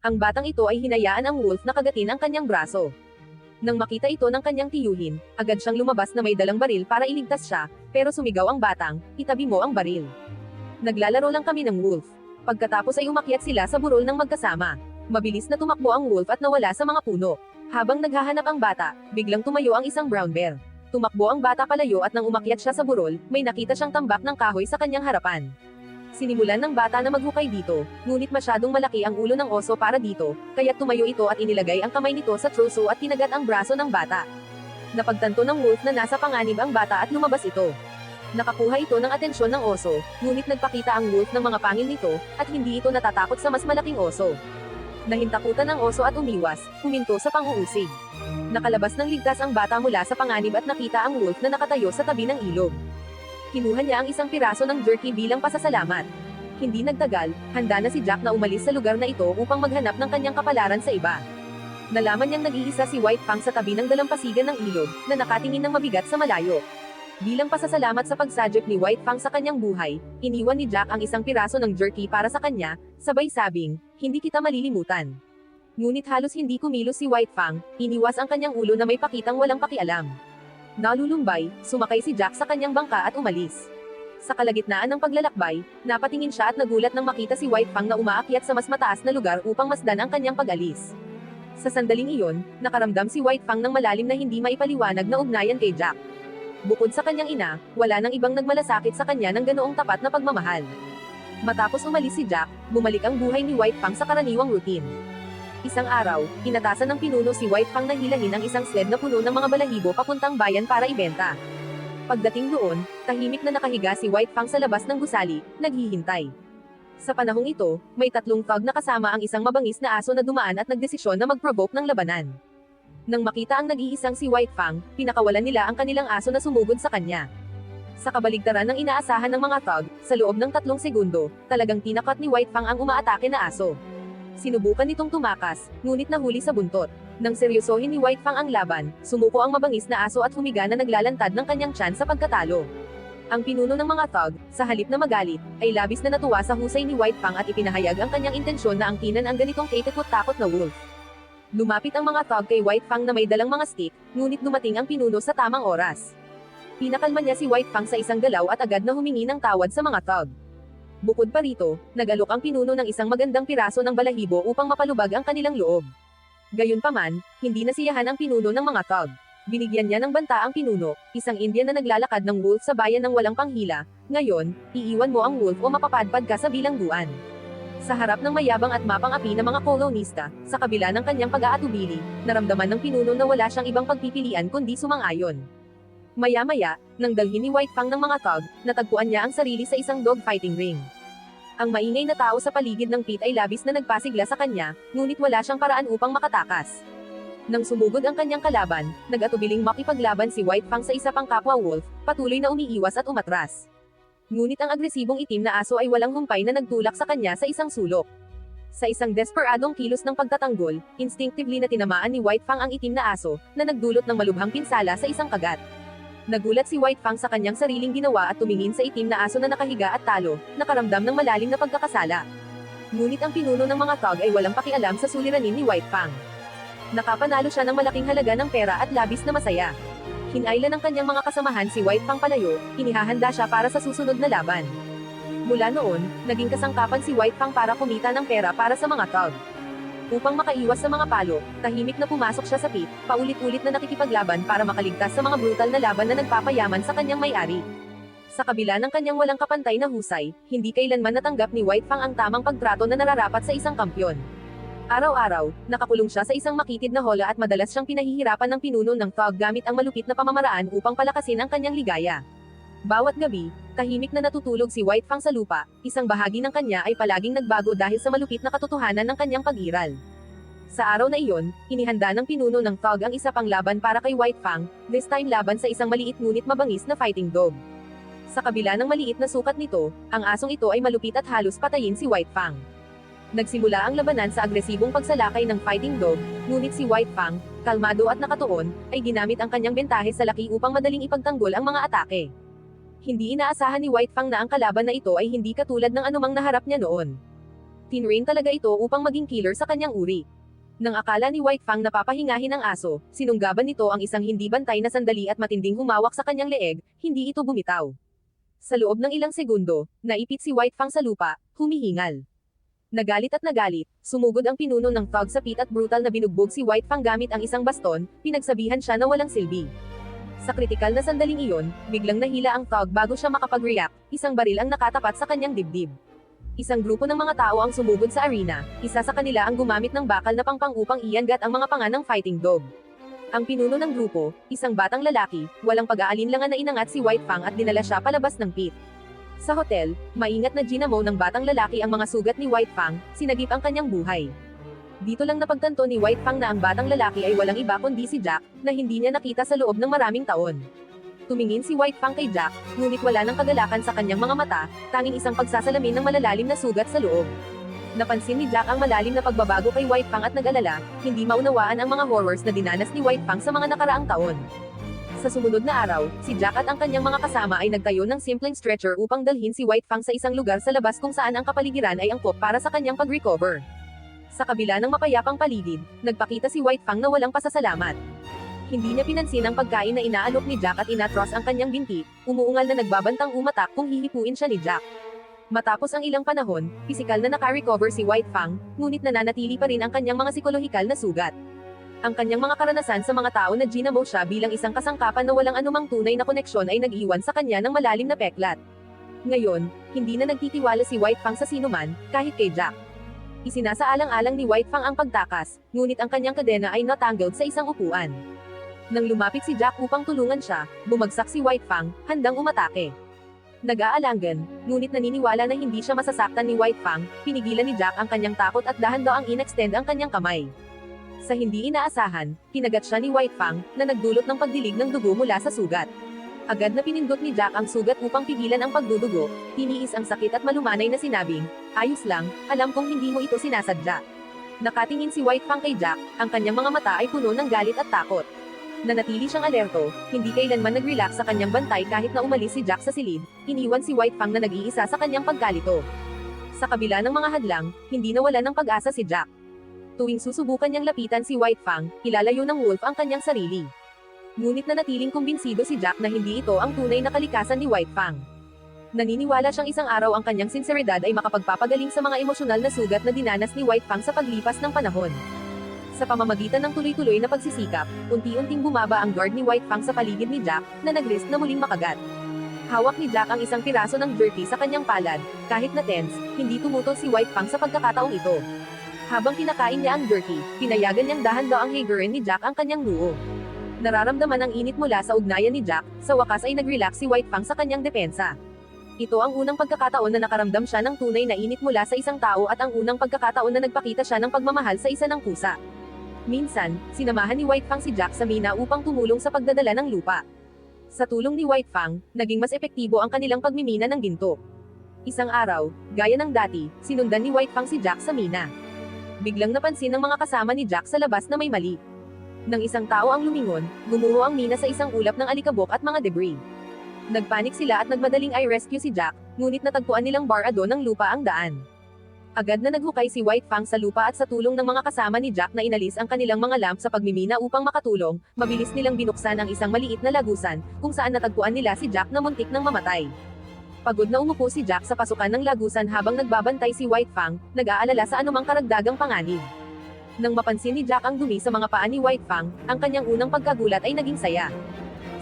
Ang batang ito ay hinayaan ang wolf na kagatin ang kanyang braso. Nang makita ito ng kanyang tiyuhin, agad siyang lumabas na may dalang baril para iligtas siya, pero sumigaw ang batang, "Itabi mo ang baril. Naglalaro lang kami ng wolf." Pagkatapos ay umakyat sila sa burol ng magkasama. Mabilis na tumakbo ang wolf at nawala sa mga puno. Habang naghahanap ang bata, biglang tumayo ang isang brown bear. Tumakbo ang bata palayo at nang umakyat siya sa burol, may nakita siyang tambak ng kahoy sa kanyang harapan. Sinimulan ng bata na maghukay dito, ngunit masyadong malaki ang ulo ng oso para dito, kaya't tumayo ito at inilagay ang kamay nito sa troso at kinagat ang braso ng bata. Napagtanto ng wolf na nasa panganib ang bata at lumabas ito. Nakakuha ito ng atensyon ng oso, ngunit nagpakita ang wolf ng mga pangil nito, at hindi ito natatakot sa mas malaking oso. Nahintakutan ang oso at umiwas, huminto sa pang-uusig. Nakalabas ng ligtas ang bata mula sa panganib at nakita ang wolf na nakatayo sa tabi ng ilog. Kinuha niya ang isang piraso ng jerky bilang pasasalamat. Hindi nagtagal, handa na si Jack na umalis sa lugar na ito upang maghanap ng kanyang kapalaran sa iba. Nalaman niyang nag-iisa si White Fang sa tabi ng dalampasigan ng ilog, na nakatingin ng mabigat sa malayo. Bilang pasasalamat sa pagsadyak ni White Fang sa kanyang buhay, iniwan ni Jack ang isang piraso ng jerky para sa kanya, sabay sabing, "Hindi kita malilimutan." Ngunit halos hindi kumilos si White Fang, iniwas ang kanyang ulo na may pakitang walang pakialam. Nalulumbay, sumakay si Jack sa kanyang bangka at umalis. Sa kalagitnaan ng paglalakbay, napatingin siya at nagulat nang makita si White Fang na umaakyat sa mas mataas na lugar upang masdan ang kanyang pag-alis. Sa sandaling iyon, nakaramdam si White Fang ng malalim na hindi maipaliwanag na ugnayan kay Jack. Bukod sa kanyang ina, wala nang ibang nagmalasakit sa kanya ng ganoong tapat na pagmamahal. Matapos umalis si Jack, bumalik ang buhay ni White Fang sa karaniwang routine. Isang araw, inatasan ng pinuno si White Fang na hilahin ang isang sled na puno ng mga balahibo papuntang bayan para ibenta. Pagdating doon, tahimik na nakahiga si White Fang sa labas ng gusali, naghihintay. Sa panahong ito, may 3 thug na kasama ang isang mabangis na aso na dumaan at nagdesisyon na mag-provoke ng labanan. Nang makita ang nag-iisang si White Fang, pinakawalan nila ang kanilang aso na sumugod sa kanya. Sa kabaligtaran ng inaasahan ng mga thug, sa loob ng 3 segundo, talagang tinakot ni White Fang ang umaatake na aso. Sinubukan nitong tumakas, ngunit nahuli sa buntot. Nang seryosohin ni White Fang ang laban, sumuko ang mabangis na aso at humiga na naglalantad ng kanyang tiyan sa pagkatalo. Ang pinuno ng mga thug, sa halip na magalit, ay labis na natuwa sa husay ni White Fang at ipinahayag ang kanyang intensyon na angkinan ang ganitong katakot-takot na wolf. Lumapit ang mga thug kay White Fang na may dalang mga stick, ngunit dumating ang pinuno sa tamang oras. Pinakalma niya si White Fang sa isang galaw at agad na humingi ng tawad sa mga thug. Bukod pa rito, nag-alok ang pinuno ng isang magandang piraso ng balahibo upang mapalubag ang kanilang loob. Gayunpaman, hindi nasiyahan ang pinuno ng mga thug. Binigyan niya ng banta ang pinuno, isang Indian na naglalakad ng wolf sa bayan ng walang panghila. Ngayon, iiwan mo ang wolf o mapapadpad ka sa bilangguan. Sa harap ng mayabang at mapang-api na mga kolonista, sa kabila ng kanyang pag-aatubili, naramdaman ng pinuno na wala siyang ibang pagpipilian kundi sumang-ayon. Maya-maya, nang dalhin ni White Fang ng mga thug, natagpuan niya ang sarili sa isang dogfighting ring. Ang maingay na tao sa paligid ng pit ay labis na nagpasigla sa kanya, ngunit wala siyang paraan upang makatakas. Nang sumugod ang kanyang kalaban, nag-atubiling makipaglaban si White Fang sa isa pang kapwa wolf, patuloy na umiiwas at umatras. Ngunit ang agresibong itim na aso ay walang humpay na nagtulak sa kanya sa isang sulok. Sa isang desperadong kilos ng pagtatanggol, instinctively na tinamaan ni White Fang ang itim na aso, na nagdulot ng malubhang pinsala sa isang kagat. Nagulat si White Fang sa kanyang sariling ginawa at tumingin sa itim na aso na nakahiga at talo, nakaramdam ng malalim na pagkakasala. Ngunit ang pinuno ng mga thug ay walang pakialam sa suliranin ni White Fang. Nakapanalo siya ng malaking halaga ng pera at labis na masaya. Hinayla ng kanyang mga kasamahan si White Fang palayo, inihahanda siya para sa susunod na laban. Mula noon, naging kasangkapan si White Fang para kumita ng pera para sa mga thug. Upang makaiwas sa mga palo, tahimik na pumasok siya sa pit, paulit-ulit na nakikipaglaban para makaligtas sa mga brutal na laban na nagpapayaman sa kanyang may-ari. Sa kabila ng kanyang walang kapantay na husay, hindi kailanman natanggap ni White Fang ang tamang pagtrato na nararapat sa isang kampyon. Araw-araw, nakakulong siya sa isang makitid na hola at madalas siyang pinahihirapan ng pinuno ng thug gamit ang malupit na pamamaraan upang palakasin ang kanyang ligaya. Bawat gabi, tahimik na natutulog si White Fang sa lupa, isang bahagi ng kanya ay palaging nagbago dahil sa malupit na katotohanan ng kanyang pag-iral. Sa araw na iyon, inihanda ng pinuno ng thug ang isa pang laban para kay White Fang, this time laban sa isang maliit ngunit mabangis na fighting dog. Sa kabila ng maliit na sukat nito, ang asong ito ay malupit at halos patayin si White Fang. Nagsimula ang labanan sa agresibong pagsalakay ng fighting dog, ngunit si White Fang, kalmado at nakatuon, ay ginamit ang kanyang bentahe sa laki upang madaling ipagtanggol ang mga atake. Hindi inaasahan ni White Fang na ang kalaban na ito ay hindi katulad ng anumang naharap niya noon. Tinrain talaga ito upang maging killer sa kanyang uri. Nang akala ni White Fang na papahingahin ang aso, sinunggaban nito ang isang hindi bantay na sandali at matinding humawak sa kanyang leeg, hindi ito bumitaw. Sa loob ng ilang segundo, naipit si White Fang sa lupa, humihingal. Nagalit at nagalit, sumugod ang pinuno ng thug sa pit at brutal na binugbog si White Fang gamit ang isang baston, pinagsabihan siya na walang silbi. Sa kritikal na sandaling iyon, biglang nahila ang thug bago siya makapag-react, isang baril ang nakatapat sa kanyang dibdib. Isang grupo ng mga tao ang sumugod sa arena, isa sa kanila ang gumamit ng bakal na pangpang upang iangat ang mga panga ng fighting dog. Ang pinuno ng grupo, isang batang lalaki, walang pag-aalinlangan na inangat si White Fang at dinala siya palabas ng pit. Sa hotel, maingat na ginamo ng batang lalaki ang mga sugat ni White Fang, sinagip ang kanyang buhay. Dito lang napagtanto ni White Fang na ang batang lalaki ay walang iba kundi si Jack, na hindi niya nakita sa loob ng maraming taon. Tumingin si White Fang kay Jack, ngunit wala ng kagalakan sa kanyang mga mata, tanging isang pagsasalamin ng malalalim na sugat sa loob. Napansin ni Jack ang malalim na pagbabago kay White Fang at nag-alala, hindi maunawaan ang mga horrors na dinanas ni White Fang sa mga nakaraang taon. Sa sumunod na araw, si Jack at ang kanyang mga kasama ay nagtayo ng simpleng stretcher upang dalhin si White Fang sa isang lugar sa labas kung saan ang kapaligiran ay angkop para sa kanyang pag-recover. Sa kabila ng mapayapang paligid, nagpakita si White Fang na walang pasasalamat. Hindi niya pinansin ang pagkain na inaalok ni Jack at inatros ang kanyang binti, umuungal na nagbabantang umatak kung hihipuin siya ni Jack. Matapos ang ilang panahon, pisikal na naka-recover si White Fang, ngunit nananatili pa rin ang kanyang mga psikolohikal na sugat. Ang kanyang mga karanasan sa mga tao na ginamo siya bilang isang kasangkapan na walang anumang tunay na koneksyon ay nag-iwan sa kanya ng malalim na peklat. Ngayon, hindi na nagtitiwala si White Fang sa sinuman, kahit kay Jack. Isinasaalang-alang ni White Fang ang pagtakas, ngunit ang kanyang kadena ay natangled sa isang upuan. Nang lumapit si Jack upang tulungan siya, bumagsak si White Fang, handang umatake. Nag-aalangan, ngunit naniniwala na hindi siya masasaktan ni White Fang, pinigilan ni Jack ang kanyang takot at dahan-daang in-extend ang kanyang kamay. Sa hindi inaasahan, kinagat siya ni White Fang, na nagdulot ng pagdilig ng dugo mula sa sugat. Agad na pinindot ni Jack ang sugat upang pigilan ang pagdudugo, tiniis ang sakit at malumanay na sinabing, "Ayos lang, alam kong hindi mo ito sinasadya." Nakatingin si White Fang kay Jack, ang kanyang mga mata ay puno ng galit at takot. Nanatili siyang alerto, hindi kailanman nag-relax sa kanyang bantay kahit na umalis si Jack sa silid, iniwan si White Fang na nag-iisa sa kanyang pagkalito. Sa kabila ng mga hadlang, hindi nawala ng pag-asa si Jack. Tuwing susubukan niyang lapitan si White Fang, ilalayo ng wolf ang kanyang sarili. Ngunit nanatiling kumbinsido si Jack na hindi ito ang tunay na kalikasan ni White Fang. Naniniwala siyang isang araw ang kanyang sinseridad ay makapagpapagaling sa mga emosyonal na sugat na dinanas ni White Fang sa paglipas ng panahon. Sa pamamagitan ng tuloy-tuloy na pagsisikap, unti-unting bumaba ang guard ni White Fang sa paligid ni Jack, na nag-risk na muling makagat. Hawak ni Jack ang isang piraso ng jerky sa kanyang palad, kahit na tense, hindi tumutol si White Fang sa pagkakataong ito. Habang kinakain niya ang jerky, pinayagan niyang dahan-daang hagerin ni Jack ang kanyang noo. Nararamdaman ang init mula sa ugnayan ni Jack, sa wakas ay nag-relax si White Fang sa kanyang depensa. Ito ang unang pagkakataon na nakaramdam siya ng tunay na init mula sa isang tao at ang unang pagkakataon na nagpakita siya ng pagmamahal sa isa ng pusa. Minsan, sinamahan ni White Fang si Jack sa mina upang tumulong sa pagdadala ng lupa. Sa tulong ni White Fang, naging mas epektibo ang kanilang pagmimina ng ginto. Isang araw, gaya ng dati, sinundan ni White Fang si Jack sa mina. Biglang napansin ng mga kasama ni Jack sa labas na may mali. Nang isang tao ang lumingon, gumuho ang mina sa isang ulap ng alikabok at mga debris. Nagpanik sila at nagmadaling i-rescue si Jack, ngunit natagpuan nilang barado ng lupa ang daan. Agad na naghukay si White Fang sa lupa at sa tulong ng mga kasama ni Jack na inalis ang kanilang mga lamp sa pagmimina upang makatulong, mabilis nilang binuksan ang isang maliit na lagusan, kung saan natagpuan nila si Jack na muntik ng mamatay. Pagod na umupo si Jack sa pasukan ng lagusan habang nagbabantay si White Fang, nag-aalala sa anumang karagdagang panganib. Nang mapansin ni Jack ang dumi sa mga paa ni White Fang, ang kanyang unang pagkagulat ay naging saya.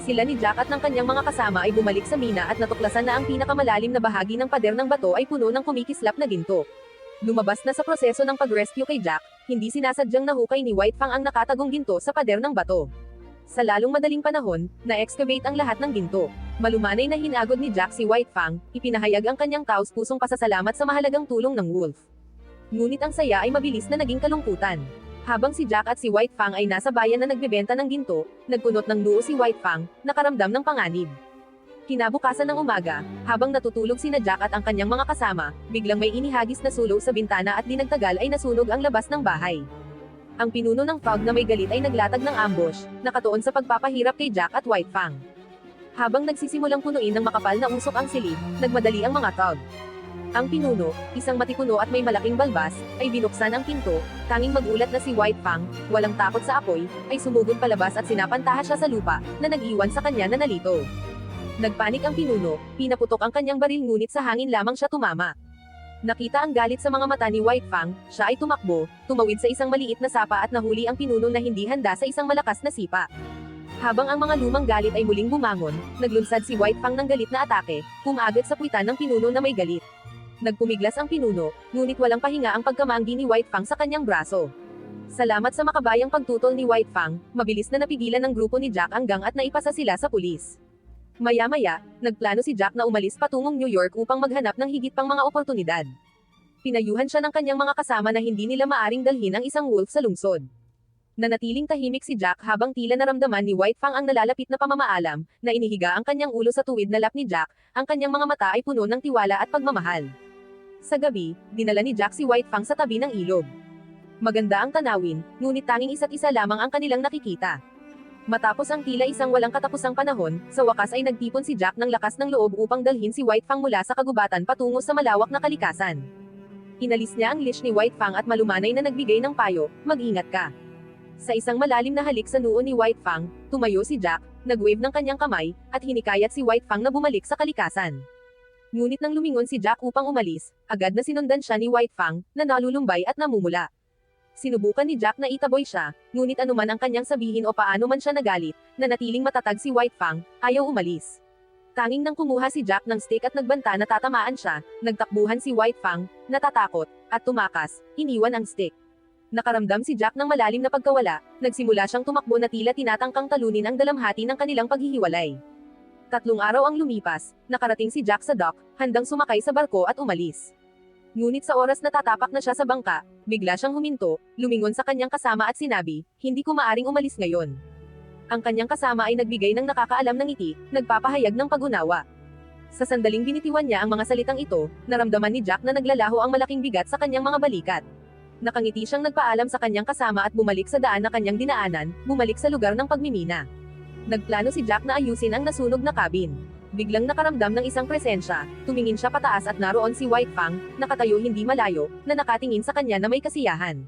Sila ni Jack at ng kanyang mga kasama ay bumalik sa mina at natuklasan na ang pinakamalalim na bahagi ng pader ng bato ay puno ng kumikislap na ginto. Lumabas na sa proseso ng pag-rescue kay Jack, hindi sinasadyang nahukay ni White Fang ang nakatagong ginto sa pader ng bato. Sa lalong madaling panahon, na-excavate ang lahat ng ginto. Malumanay na hinagod ni Jack si White Fang, ipinahayag ang kanyang taos-pusong pasasalamat sa mahalagang tulong ng wolf. Ngunit ang saya ay mabilis na naging kalungkutan. Habang si Jack at si White Fang ay nasa bayan na nagbebenta ng ginto, nagkunot ng noo si White Fang, nakaramdam ng panganib. Kinabukasan ng umaga, habang natutulog sina Jack at ang kanyang mga kasama, biglang may inihagis na sulong sa bintana at di nagtagal ay nasunog ang labas ng bahay. Ang pinuno ng thug na may galit ay naglatag ng ambush, nakatuon sa pagpapahirap kay Jack at White Fang. Habang nagsisimulang punuin ng makapal na usok ang silid, nagmadali ang mga thug. Ang pinuno, isang matipuno at may malaking balbas, ay binuksan ang pinto, tanging magulat na si White Fang, walang takot sa apoy, ay sumugod palabas at sinapantaha siya sa lupa, na nag-iwan sa kanya na nalito. Nagpanik ang pinuno, pinaputok ang kanyang baril ngunit sa hangin lamang siya tumama. Nakita ang galit sa mga mata ni White Fang, siya ay tumakbo, tumawid sa isang maliit na sapa at nahuli ang pinuno na hindi handa sa isang malakas na sipa. Habang ang mga lumang galit ay muling bumangon, naglunsad si White Fang ng galit na atake, pumagat sa puwitan ng pinuno na may galit. Nagpumiglas ang pinuno, ngunit walang pahinga ang pagkamanggi ni White Fang sa kanyang braso. Salamat sa makabayang pagtutol ni White Fang, mabilis na napigilan ng grupo ni Jack ang gang at naipasa sila sa pulis. Maya-maya, nagplano si Jack na umalis patungong New York upang maghanap ng higit pang mga oportunidad. Pinayuhan siya ng kanyang mga kasama na hindi nila maaring dalhin ang isang wolf sa lungsod. Nanatiling tahimik si Jack habang tila naramdaman ni White Fang ang nalalapit na pamamaalam, na inihiga ang kanyang ulo sa tuwid na lap ni Jack, ang kanyang mga mata ay puno ng tiwala at pagmamahal. Sa gabi, dinala ni Jack si White Fang sa tabi ng ilog. Maganda ang tanawin, ngunit tanging isa't isa lamang ang kanilang nakikita. Matapos ang tila isang walang katapusang panahon, sa wakas ay nagtipon si Jack ng lakas ng loob upang dalhin si White Fang mula sa kagubatan patungo sa malawak na kalikasan. Inalis niya ang leash ni White Fang at malumanay na nagbigay ng payo, mag-ingat ka. Sa isang malalim na halik sa noo ni White Fang, tumayo si Jack, nag-wave ng kanyang kamay, at hinikayat si White Fang na bumalik sa kalikasan. Ngunit nang lumingon si Jack upang umalis, agad na sinundan siya ni White Fang, na nalulumbay at namumula. Sinubukan ni Jack na itaboy siya, ngunit anuman ang kanyang sabihin o paano man siya nagalit, nanatiling matatag si White Fang, ayaw umalis. Tanging nang kumuha si Jack ng stick at nagbanta na tatamaan siya, nagtakbuhan si White Fang, natatakot, at tumakas, iniwan ang stick. Nakaramdam si Jack ng malalim na pagkawala, nagsimula siyang tumakbo na tila tinatangkang talunin ang dalamhati ng kanilang paghihiwalay. 3 araw ang lumipas, nakarating si Jack sa dock, handang sumakay sa barko at umalis. Ngunit sa oras na tatapak na siya sa bangka, bigla siyang huminto, lumingon sa kanyang kasama at sinabi, hindi ko maaring umalis ngayon. Ang kanyang kasama ay nagbigay ng nakakaalam ng ngiti, nagpapahayag ng pag-unawa. Sa sandaling binitiwan niya ang mga salitang ito, naramdaman ni Jack na naglalaho ang malaking bigat sa kanyang mga balikat. Nakangiti siyang nagpaalam sa kanyang kasama at bumalik sa daan na kanyang dinaanan, bumalik sa lugar ng pagmimina. Nagplano si Jack na ayusin ang nasunog na cabin. Biglang nakaramdam ng isang presensya, tumingin siya pataas at naroon si White Fang, nakatayo hindi malayo, na nakatingin sa kanya na may kasiyahan.